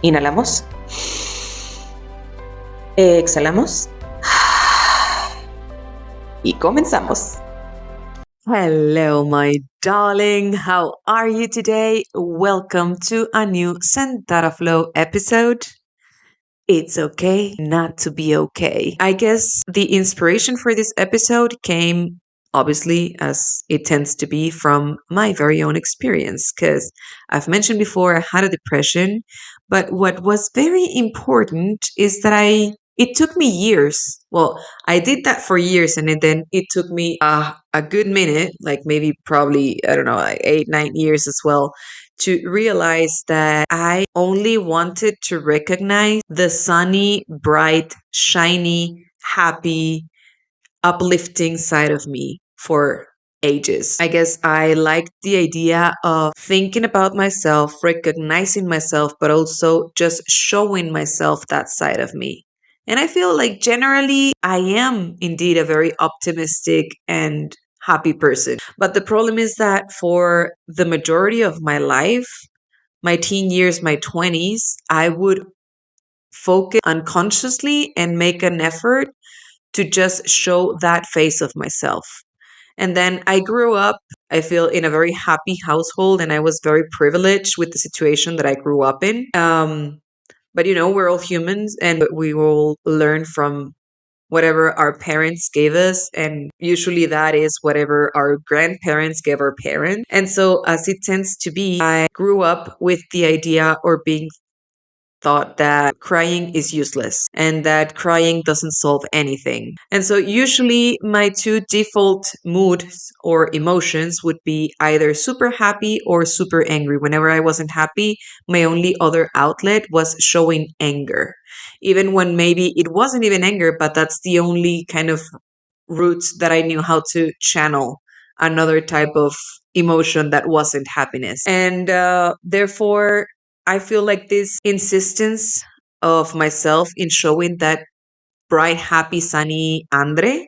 Inhalamos. Exhalamos. Y comenzamos. Hello, my darling. How are you today? Welcome to a new Zentara Flow episode. It's okay not to be okay. I guess the inspiration for this episode came, obviously, as it tends to be, from my very own experience. Because I've mentioned before, I had a depression. But what was very important is that it took me years. Well, I did that for years, and then it took me a good minute, like maybe probably, I don't know, like 8, 9 years as well, to realize that I only wanted to recognize the sunny, bright, shiny, happy, uplifting side of me for ages. I guess I liked the idea of thinking about myself, recognizing myself, but also just showing myself that side of me. And I feel like generally I am indeed a very optimistic and happy person. But the problem is that for the majority of my life, my teen years, my 20s, I would focus unconsciously and make an effort to just show that face of myself. And then I grew up, I feel, in a very happy household, and I was very privileged with the situation that I grew up in. But we're all humans, and we will learn from whatever our parents gave us. And usually that is whatever our grandparents gave our parents. And so, as it tends to be, I grew up with the idea or being thought that crying is useless and that crying doesn't solve anything. And so usually my two default moods or emotions would be either super happy or super angry. Whenever I wasn't happy, my only other outlet was showing anger. Even when maybe it wasn't even anger, but that's the only kind of route that I knew how to channel another type of emotion that wasn't happiness. And therefore, I feel like this insistence of myself in showing that bright, happy, sunny Andre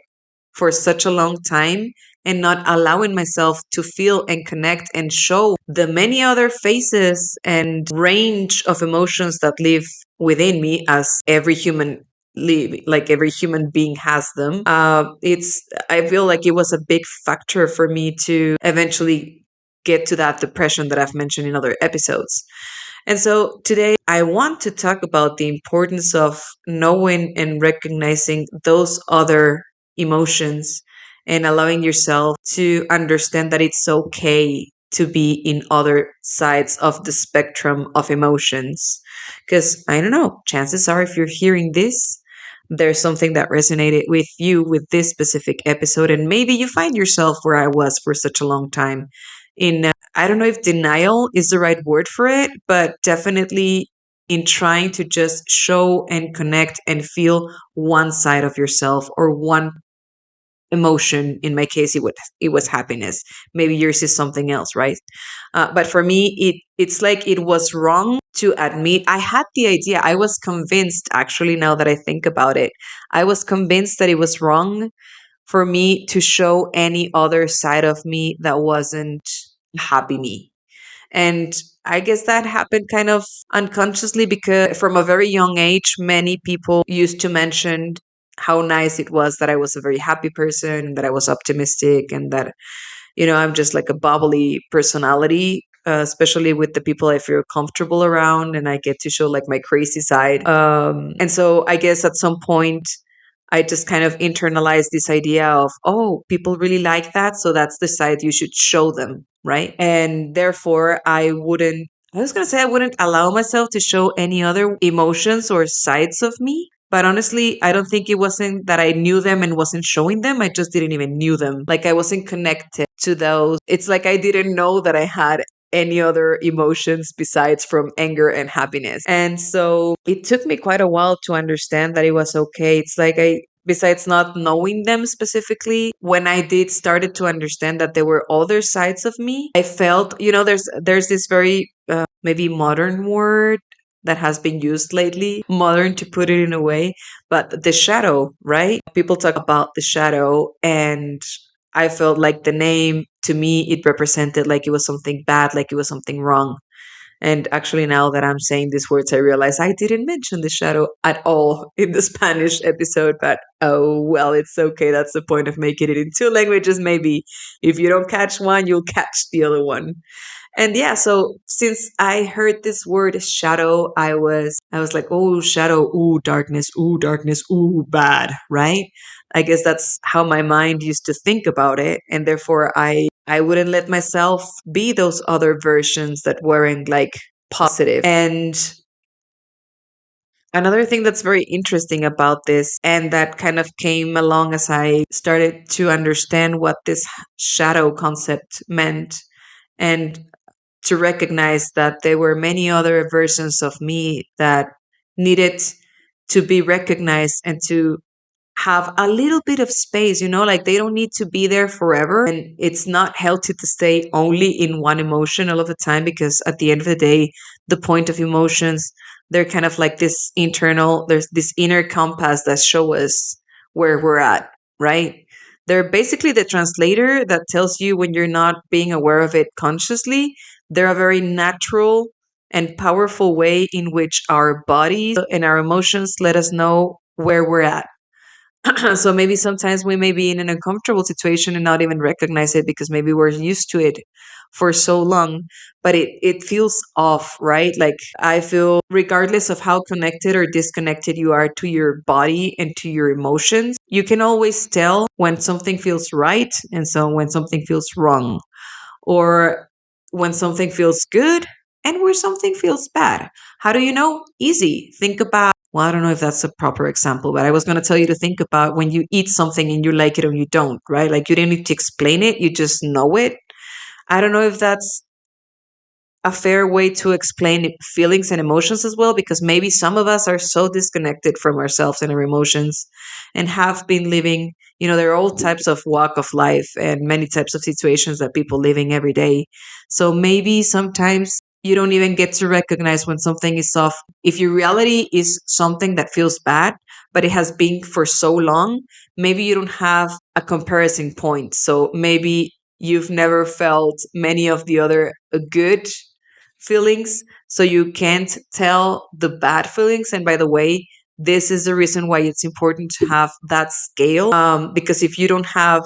for such a long time and not allowing myself to feel and connect and show the many other faces and range of emotions that live within me as every human live like every human being has them. It's I feel like it was a big factor for me to eventually get to that depression that I've mentioned in other episodes. And so today I want to talk about the importance of knowing and recognizing those other emotions and allowing yourself to understand that it's okay to be in other sides of the spectrum of emotions. Because I don't know, chances are if you're hearing this, there's something that resonated with you with this specific episode, and maybe you find yourself where I was for such a long time in I don't know if denial is the right word for it, but definitely in trying to just show and connect and feel one side of yourself or one emotion. In my case, it was happiness. Maybe yours is something else, right? But for me, it's like it was wrong to admit. I had the idea. I was convinced, actually, now that I think about it, I was convinced that it was wrong for me to show any other side of me that wasn't happy me. And I guess that happened kind of unconsciously because from a very young age, many people used to mention how nice it was that I was a very happy person, that I was optimistic, and that, I'm just like a bubbly personality. Especially with the people I feel comfortable around, and I get to show like my crazy side. And so I guess at some point, I just kind of internalized this idea of, oh, people really like that. So that's the side you should show them. Right. And therefore, I was going to say I wouldn't allow myself to show any other emotions or sides of me. But honestly, I don't think it wasn't that I knew them and wasn't showing them. I just didn't even knew them. Like I wasn't connected to those. It's like I didn't know that I had any other emotions besides from anger and happiness. And so it took me quite a while to understand that it was okay. It's like besides not knowing them specifically, when I did started to understand that there were other sides of me, I felt, there's this very maybe modern word that has been used lately, modern to put it in a way, but the shadow, right? People talk about the shadow, and I felt like the name to me, it represented like it was something bad, like it was something wrong. And actually, now that I'm saying these words, I realize I didn't mention the shadow at all in the Spanish episode, but oh well, it's okay. That's the point of making it in two languages, maybe. If you don't catch one, you'll catch the other one. And yeah, so since I heard this word shadow, I was like, oh, shadow, ooh, darkness, ooh, bad, right? I guess that's how my mind used to think about it, and therefore I wouldn't let myself be those other versions that weren't like positive. And another thing that's very interesting about this, and that kind of came along as I started to understand what this shadow concept meant, and to recognize that there were many other versions of me that needed to be recognized and to have a little bit of space, like they don't need to be there forever. And it's not healthy to stay only in one emotion all of the time, because at the end of the day, the point of emotions, they're kind of like there's this inner compass that show us where we're at, right? They're basically the translator that tells you when you're not being aware of it consciously. They're a very natural and powerful way in which our bodies and our emotions let us know where we're at. So maybe sometimes we may be in an uncomfortable situation and not even recognize it, because maybe we're used to it for so long, but it feels off, right? Like I feel, regardless of how connected or disconnected you are to your body and to your emotions, you can always tell when something feels right and so when something feels wrong, or when something feels good and where something feels bad. How do you know? Easy. Think about, well, I don't know if that's a proper example, but I was going to tell you to think about when you eat something and you like it or you don't, right? Like you didn't need to explain it, you just know it. I don't know if that's a fair way to explain feelings and emotions as well, because maybe some of us are so disconnected from ourselves and our emotions and have been living, there are all types of walk of life and many types of situations that people living every day. So maybe sometimes you don't even get to recognize when something is off. If your reality is something that feels bad, but it has been for so long, maybe you don't have a comparison point. So maybe you've never felt many of the other good feelings, so you can't tell the bad feelings. And by the way, this is the reason why it's important to have that scale, because if you don't have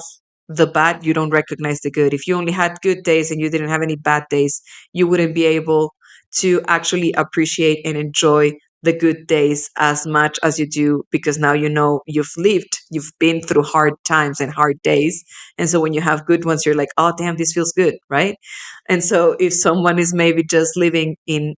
the bad, you don't recognize the good. If you only had good days and you didn't have any bad days, you wouldn't be able to actually appreciate and enjoy the good days as much as you do, because now you've been through hard times and hard days. And so when you have good ones, you're like, oh damn, this feels good, right? And so if someone is maybe just living in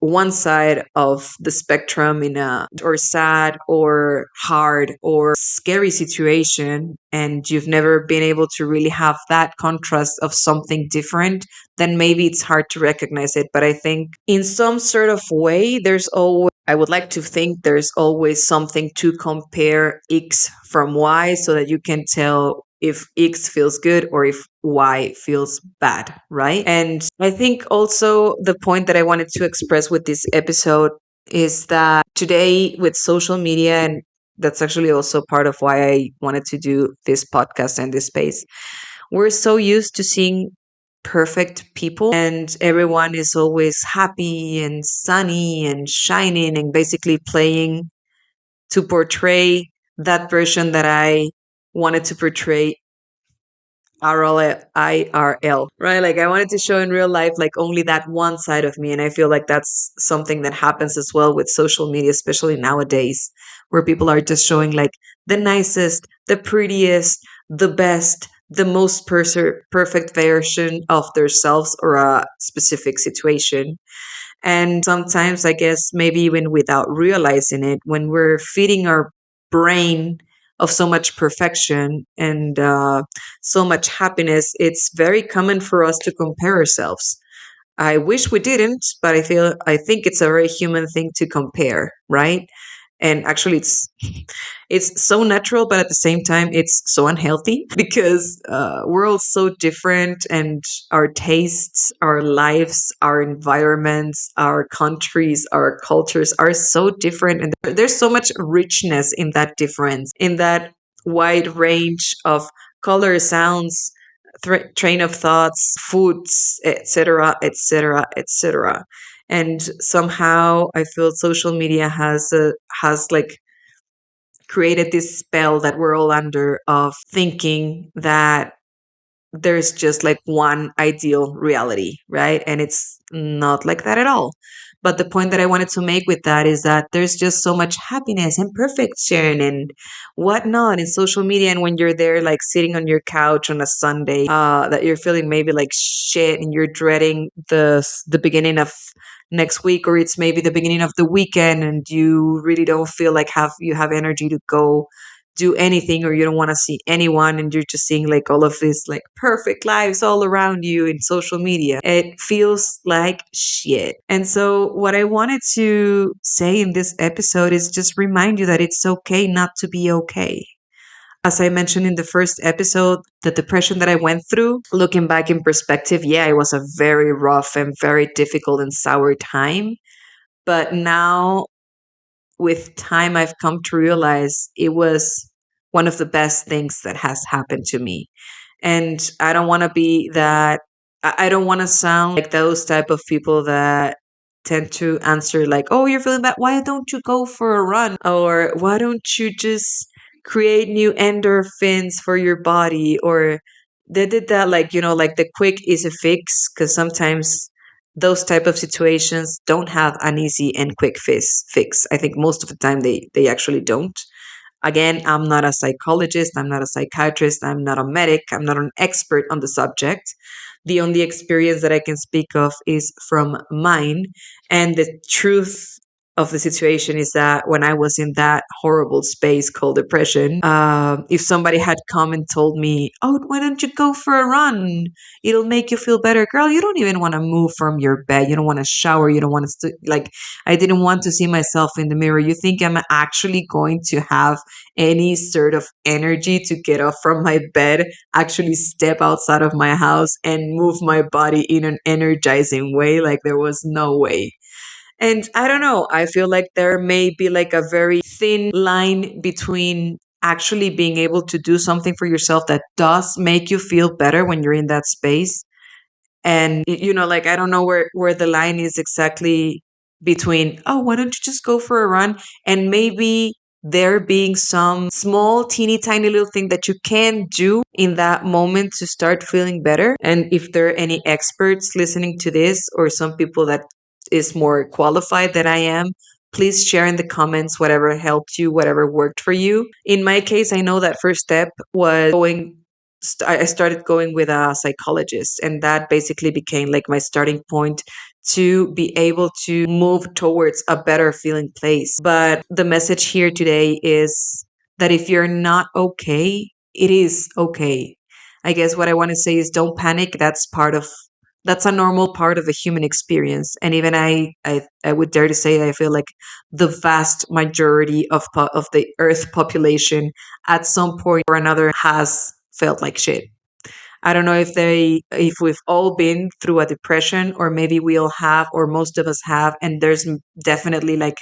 one side of the spectrum, in a or sad or hard or scary situation, and you've never been able to really have that contrast of something different, then maybe it's hard to recognize it. But I think in some sort of way, I would like to think there's always something to compare X from Y, so that you can tell if X feels good or if Y feels bad, right? And I think also the point that I wanted to express with this episode is that today, with social media, and that's actually also part of why I wanted to do this podcast and this space, we're so used to seeing perfect people, and everyone is always happy and sunny and shining and basically playing to portray that version that I wanted to portray IRL, right? Like I wanted to show in real life, like only that one side of me. And I feel like that's something that happens as well with social media, especially nowadays, where people are just showing like the nicest, the prettiest, the best, the most perfect version of themselves or a specific situation. And sometimes, I guess, maybe even without realizing it, when we're feeding our brain of so much perfection and so much happiness, it's very common for us to compare ourselves. I wish we didn't, but I think it's a very human thing to compare, right? And actually, it's so natural, but at the same time, it's so unhealthy because we're all so different, and our tastes, our lives, our environments, our countries, our cultures are so different, and there's so much richness in that difference, in that wide range of color, sounds, train of thoughts, foods, etc., etc., etc. And somehow I feel social media has like created this spell that we're all under of thinking that there's just like one ideal reality, right? And it's not like that at all. But the point that I wanted to make with that is that there's just so much happiness and perfection and whatnot in social media. And when you're there, like sitting on your couch on a Sunday, that you're feeling maybe like shit and you're dreading the beginning of next week, or it's maybe the beginning of the weekend, and you really don't feel like have energy to go do anything, or you don't want to see anyone, and you're just seeing like all of these like perfect lives all around you in social media. It feels like shit. And so what I wanted to say in this episode is just remind you that it's okay not to be okay. As I mentioned in the first episode, the depression that I went through, looking back in perspective, yeah, it was a very rough and very difficult and sour time. But now with time, I've come to realize it was one of the best things that has happened to me. And I don't want to be that, I don't want to sound like those type of people that tend to answer like, oh, you're feeling bad. Why don't you go for a run? Or why don't you just create new endorphins for your body? Or they did that like, like the quick easy fix, because sometimes those type of situations don't have an easy and quick fix. I think most of the time they actually don't. Again, I'm not a psychologist, I'm not a psychiatrist, I'm not a medic, I'm not an expert on the subject. The only experience that I can speak of is from mine. And the truth of the situation is that when I was in that horrible space called depression, if somebody had come and told me, oh, why don't you go for a run? It'll make you feel better. Girl, you don't even want to move from your bed. You don't want to shower. You don't want to, like, I didn't want to see myself in the mirror. You think I'm actually going to have any sort of energy to get up from my bed, actually step outside of my house and move my body in an energizing way? Like, there was no way. And I don't know, I feel like there may be like a very thin line between actually being able to do something for yourself that does make you feel better when you're in that space, and like, I don't know where the line is exactly between, oh, why don't you just go for a run, and maybe there being some small teeny tiny little thing that you can do in that moment to start feeling better. And if there are any experts listening to this, or some people that is more qualified than I am, please share in the comments whatever helped you, whatever worked for you. In my case, I know that first step was I started going with a psychologist, and that basically became like my starting point to be able to move towards a better feeling place. But the message here today is that if you're not okay, it is okay. I guess what I want to say is don't panic. That's a normal part of the human experience. And even I would dare to say I feel like the vast majority of the Earth population at some point or another has felt like shit. I don't know if we've all been through a depression, or maybe we all have, or most of us have, and there's definitely like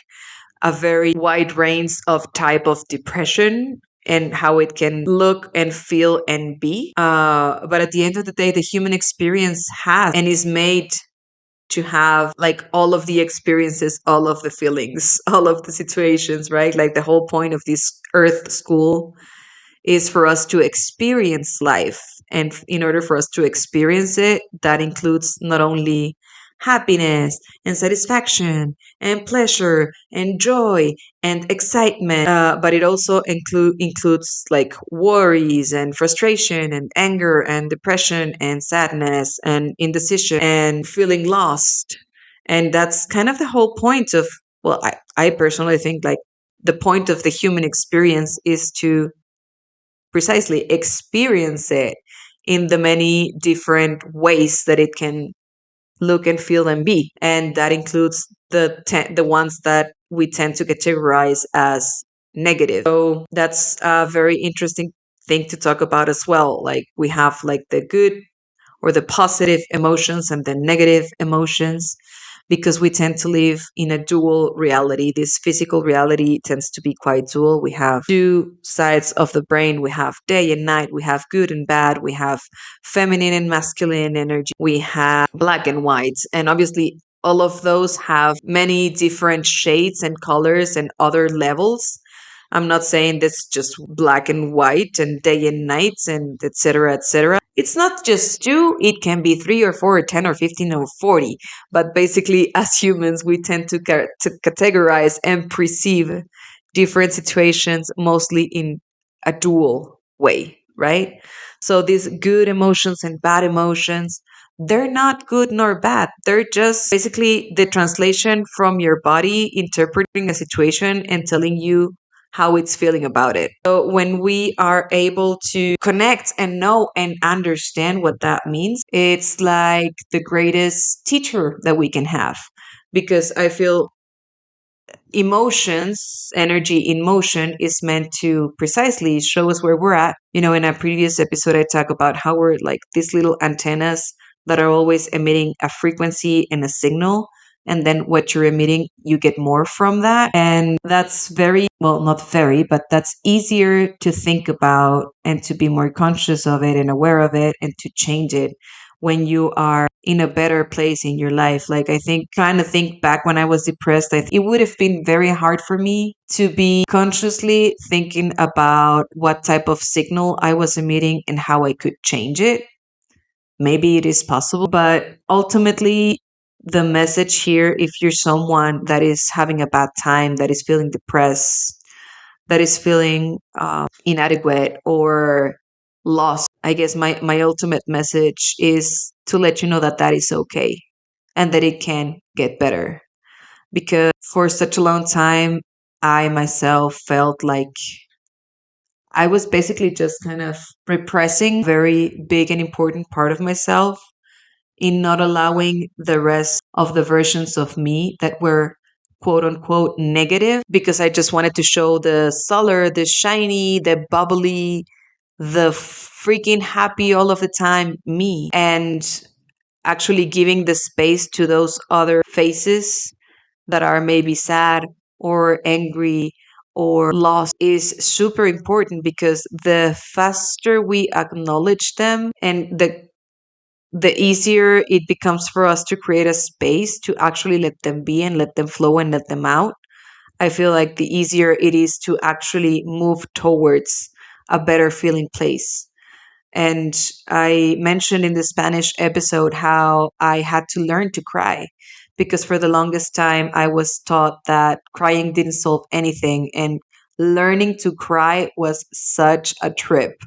a very wide range of type of depression and how it can look and feel and be. But at the end of the day, the human experience has and is made to have like all of the experiences, all of the feelings, all of the situations, right? Like the whole point of this earth school is for us to experience life. And in order for us to experience it, that includes not only happiness and satisfaction and pleasure and joy and excitement, but it also includes like worries and frustration and anger and depression and sadness and indecision and feeling lost. And that's kind of the whole point of, well, I personally think like the point of the human experience is to precisely experience it in the many different ways that it can look and feel and be. And that includes the ones that we tend to categorize as negative. So that's a very interesting thing to talk about as well. Like we have like the good or the positive emotions and the negative emotions. because we tend to live in a dual reality. This physical reality tends to be quite dual. We have two sides of the brain. We have day and night. We have good and bad. We have feminine and masculine energy. We have black and white. And obviously, all of those have many different shades and colors and other levels. I'm not saying this just black and white and day and night and etc. etc. It's not just two, it can be three or four or 10 or 15 or 40. But basically, as humans, we tend to categorize and perceive different situations mostly in a dual way, right? So these good emotions and bad emotions, they're not good nor bad. They're just basically the translation from your body interpreting a situation and telling you how it's feeling about it. So when we are able to connect and know and understand what that means, it's like the greatest teacher that we can have. Because I feel emotions, energy in motion is meant to precisely show us where we're at. In a previous episode, I talk about how we're like these little antennas that are always emitting a frequency and a signal. And then what you're emitting, you get more from that. And that's very, well, not very, but that's easier to think about and to be more conscious of it and aware of it and to change it when you are in a better place in your life. Like, I think, trying to think back when I was depressed, it would have been very hard for me to be consciously thinking about what type of signal I was emitting and how I could change it. Maybe it is possible, but ultimately, the message here, if you're someone that is having a bad time, that is feeling depressed, that is feeling inadequate or lost, I guess my ultimate message is to let you know that that is okay and that it can get better. Because for such a long time, I myself felt like I was basically just kind of repressing a very big and important part of myself in not allowing the rest of the versions of me that were quote unquote negative, because I just wanted to show the solar, the shiny, the bubbly, the freaking happy all of the time me, and actually giving the space to those other faces that are maybe sad or angry or lost is super important, because the faster we acknowledge them and the easier it becomes for us to create a space to actually let them be and let them flow and let them out. I feel like the easier it is to actually move towards a better feeling place. And I mentioned in the Spanish episode how I had to learn to cry, because for the longest time I was taught that crying didn't solve anything. And learning to cry was such a trip.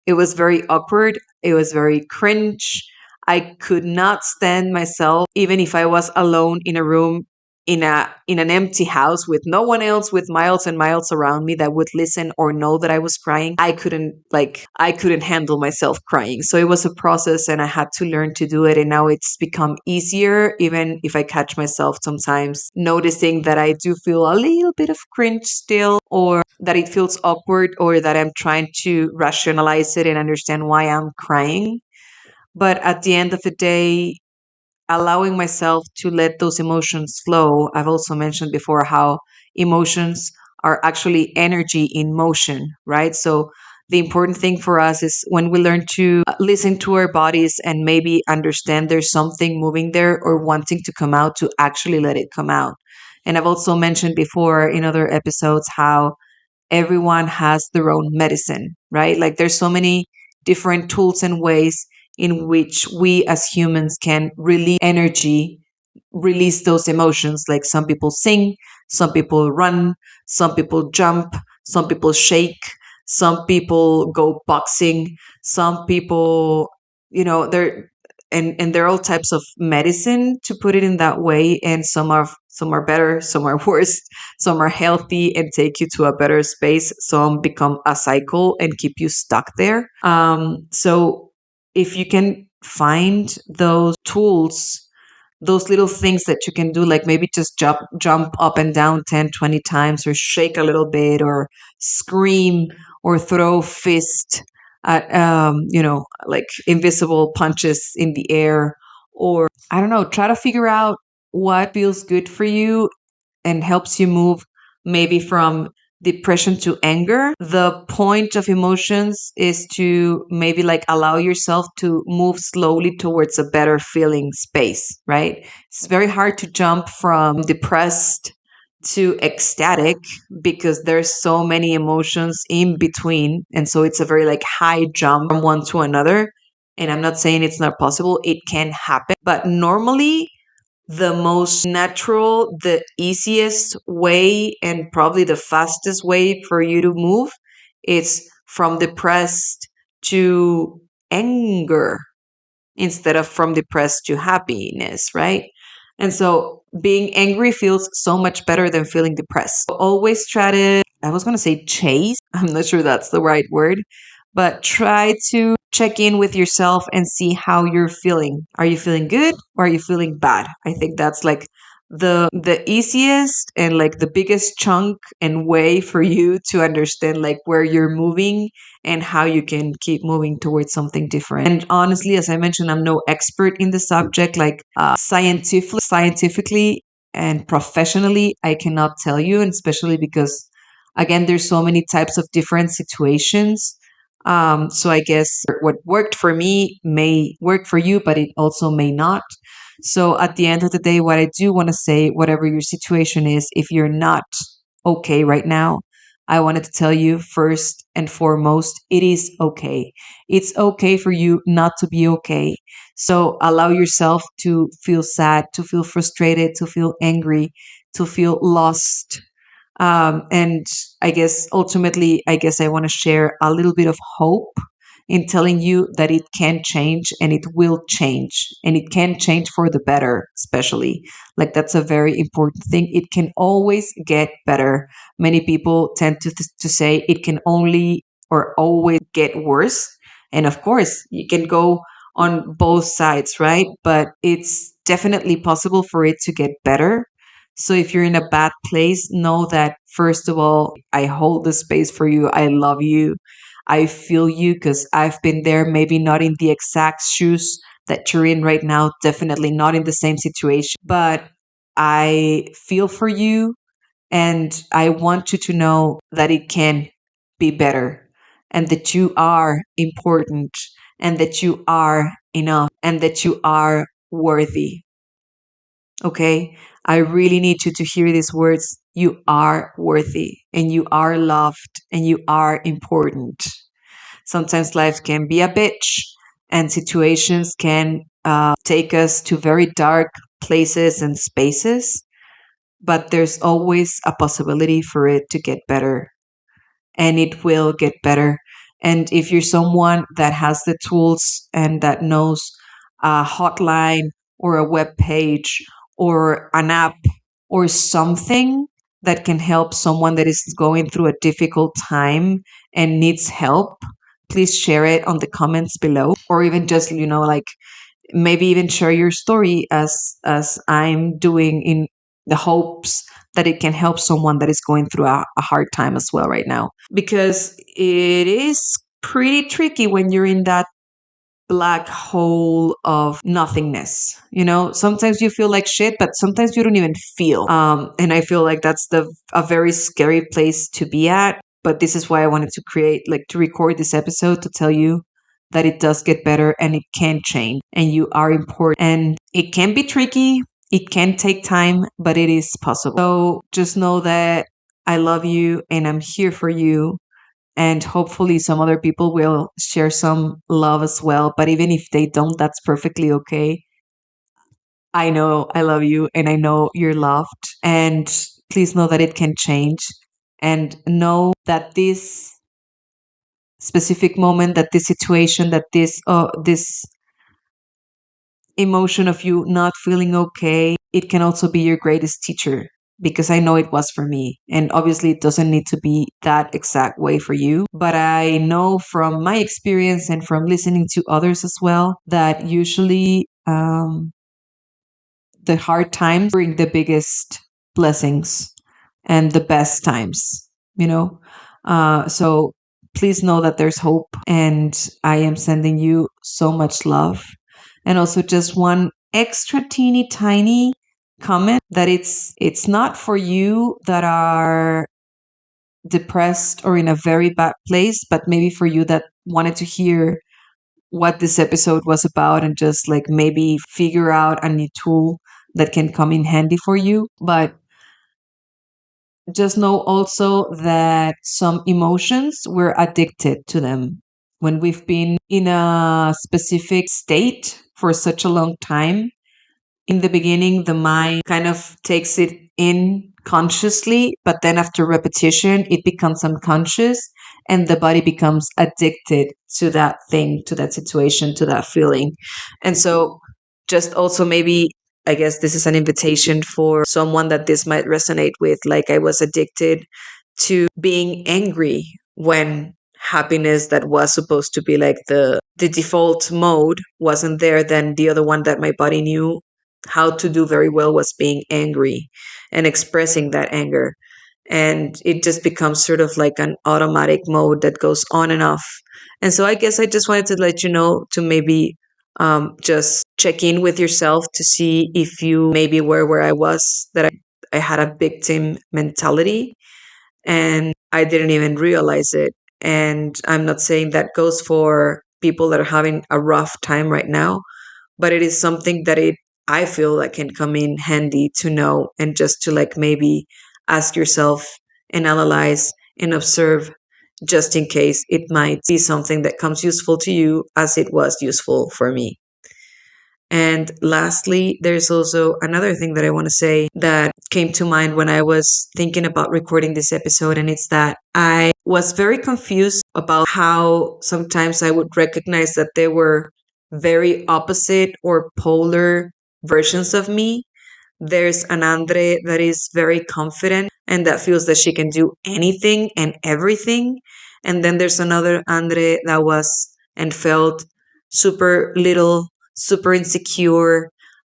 It was very awkward. It was very cringe. I could not stand myself, even if I was alone in a room in an empty house with no one else, with miles and miles around me that would listen or know that I was crying. I couldn't handle myself crying. So it was a process and I had to learn to do it. And now it's become easier, even if I catch myself sometimes noticing that I do feel a little bit of cringe still, or that it feels awkward, or that I'm trying to rationalize it and understand why I'm crying. But at the end of the day, allowing myself to let those emotions flow. I've also mentioned before how emotions are actually energy in motion, right? So the important thing for us is when we learn to listen to our bodies and maybe understand there's something moving there or wanting to come out, to actually let it come out. And I've also mentioned before in other episodes how everyone has their own medicine, right? Like, there's so many different tools and ways in which we as humans can release energy, release those emotions. Like, some people sing, some people run, some people jump, some people shake, some people go boxing, some people, they're and there are all types of medicine, to put it in that way. And some are better, some are worse, some are healthy and take you to a better space, some become a cycle and keep you stuck there. So if you can find those tools, those little things that you can do, like maybe just jump up and down 10, 20 times, or shake a little bit, or scream, or throw fist at like invisible punches in the air, or I don't know, try to figure out what feels good for you and helps you move maybe from depression to anger. The point of emotions is to maybe like allow yourself to move slowly towards a better feeling space, right? It's very hard to jump from depressed to ecstatic because there's so many emotions in between, and so it's a very like high jump from one to another. And I'm not saying it's not possible, it can happen, but normally the most natural, the easiest way, and probably the fastest way for you to move is from depressed to anger instead of from depressed to happiness, right? And so being angry feels so much better than feeling depressed. Always try to, I was going to say chase, I'm not sure that's the right word, but try to check in with yourself and see how you're feeling. Are you feeling good or are you feeling bad? I think that's like the easiest and like the biggest chunk and way for you to understand like where you're moving and how you can keep moving towards something different. And honestly, as I mentioned, I'm no expert in the subject, like scientifically and professionally, I cannot tell you, and especially because again, there's so many types of different situations. So I guess what worked for me may work for you, but it also may not. So at the end of the day, what I do want to say, whatever your situation is, if you're not okay right now, I wanted to tell you first and foremost, it is okay. It's okay for you not to be okay. So allow yourself to feel sad, to feel frustrated, to feel angry, to feel lost. And I guess ultimately, I guess I want to share a little bit of hope in telling you that it can change and it will change and it can change for the better, especially. Like, that's a very important thing. It can always get better. Many people tend to say it can only or always get worse. And of course, you can go on both sides, right? But it's definitely possible for it to get better. So if you're in a bad place, know that first of all, I hold the space for you. I love you. I feel you because I've been there, maybe not in the exact shoes that you're in right now, definitely not in the same situation, but I feel for you and I want you to know that it can be better and that you are important and that you are enough and that you are worthy. Okay. I really need you to hear these words. You are worthy and you are loved and you are important. Sometimes life can be a bitch and situations can take us to very dark places and spaces, but there's always a possibility for it to get better and it will get better. And if you're someone that has the tools and that knows a hotline or a web page or an app or something that can help someone that is going through a difficult time and needs help, please share it on the comments below, or even just, like maybe even share your story as I'm doing, in the hopes that it can help someone that is going through a hard time as well right now, because it is pretty tricky when you're in that black hole of nothingness. Sometimes you feel like shit, but sometimes you don't even feel. And I feel like that's a very scary place to be at. But this is why I wanted to to record this episode to tell you that it does get better and it can change and you are important. And it can be tricky. It can take time, but it is possible. So just know that I love you and I'm here for you, and hopefully some other people will share some love as well. But even if they don't, that's perfectly okay. I know I love you and I know you're loved. And please know that it can change. And know that this specific moment, that this situation, that this emotion of you not feeling okay, it can also be your greatest teacher, because I know it was for me. And obviously, it doesn't need to be that exact way for you. But I know from my experience and from listening to others as well that usually the hard times bring the biggest blessings and the best times, you know? So please know that there's hope, and I am sending you so much love. And also, just one extra teeny tiny comment that it's not for you that are depressed or in a very bad place, but maybe for you that wanted to hear what this episode was about and just like maybe figure out a new tool that can come in handy for you. But just know also that some emotions, we're addicted to them. When we've been in a specific state for such a long time, in the beginning, the mind kind of takes it in consciously, but then after repetition, it becomes unconscious and the body becomes addicted to that thing, to that situation, to that feeling. And so, just also maybe, I guess this is an invitation for someone that this might resonate with. Like, I was addicted to being angry when happiness that was supposed to be like the default mode wasn't there. Then the other one that my body knew how to do very well was being angry and expressing that anger. And it just becomes sort of like an automatic mode that goes on and off. And so I guess I just wanted to let you know to maybe just check in with yourself to see if you maybe were where I was, that I had a victim mentality and I didn't even realize it. And I'm not saying that goes for people that are having a rough time right now, but it is something that it I feel that can come in handy to know and just to like maybe ask yourself and analyze and observe just in case it might be something that comes useful to you as it was useful for me. And lastly, there's also another thing that I want to say that came to mind when I was thinking about recording this episode. And it's that I was very confused about how sometimes I would recognize that there were very opposite or polar versions of me. There's an Andre that is very confident and that feels that she can do anything and everything. And then there's another Andre that was and felt super little, super insecure,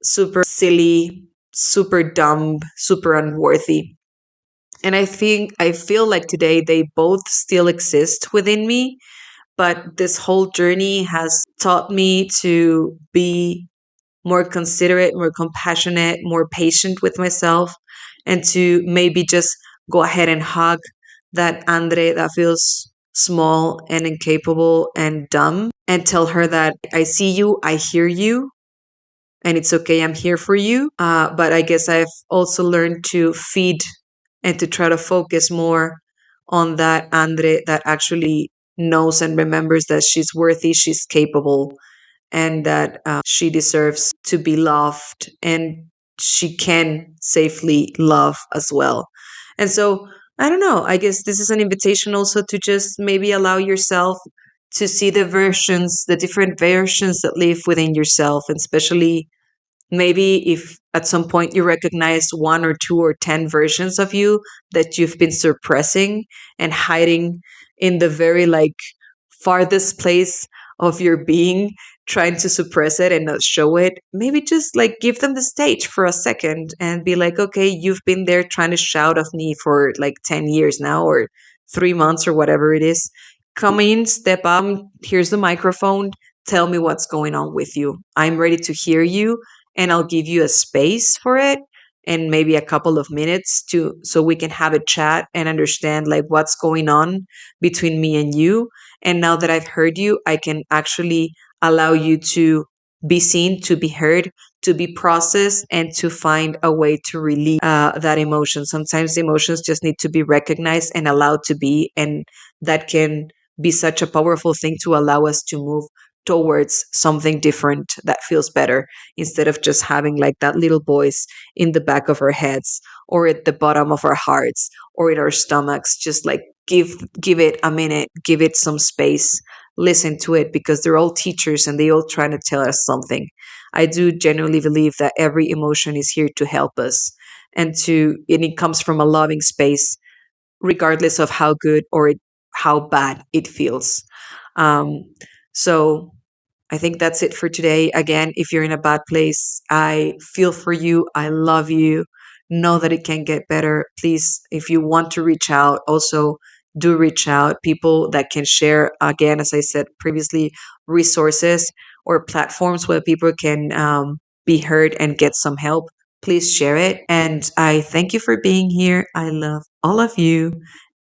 super silly, super dumb, super unworthy. And I feel like today they both still exist within me, but this whole journey has taught me to be more considerate, more compassionate, more patient with myself, and to maybe just go ahead and hug that Andre that feels small and incapable and dumb and tell her that I see you, I hear you, and it's okay, I'm here for you. But I guess I've also learned to feed and to try to focus more on that Andre that actually knows and remembers that she's worthy, she's capable, and that she deserves to be loved and she can safely love as well. And so, I don't know, I guess this is an invitation also to just maybe allow yourself to see the versions, the different versions that live within yourself, and especially maybe if at some point you recognize one or two or 10 versions of you that you've been suppressing and hiding in the very like farthest place of your being, trying to suppress it and not show it, maybe just like give them the stage for a second and be like, okay, you've been there trying to shout at me for like 10 years now or 3 months or whatever it is. Come in, step up, here's the microphone. Tell me what's going on with you. I'm ready to hear you and I'll give you a space for it and maybe a couple of minutes to so we can have a chat and understand like what's going on between me and you. And now that I've heard you, I can actually allow you to be seen, to be heard, to be processed, and to find a way to release that emotion. Sometimes the emotions just need to be recognized and allowed to be. And that can be such a powerful thing to allow us to move towards something different that feels better instead of just having like that little voice in the back of our heads or at the bottom of our hearts or in our stomachs. Just like give it a minute, give it some space, listen to it because they're all teachers and they all trying to tell us something. I do genuinely believe that every emotion is here to help us and it comes from a loving space regardless of how good or how bad it feels. Um, so I think that's it for today. Again, if you're in a bad place, I feel for you. I love you. Know that it can get better. Please, if you want to reach out, also do reach out. People that can share, again, as I said previously, resources or platforms where people can be heard and get some help. please share it. And I thank you for being here. I love all of you.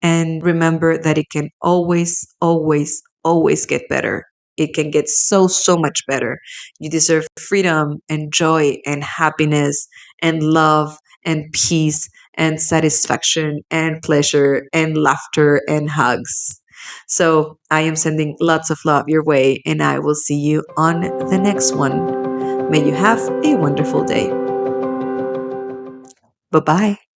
And remember that it can always, always, always get better. It can get so, so much better. You deserve freedom and joy and happiness and love and peace and satisfaction and pleasure and laughter and hugs. So I am sending lots of love your way, and I will see you on the next one. May you have a wonderful day. Bye bye.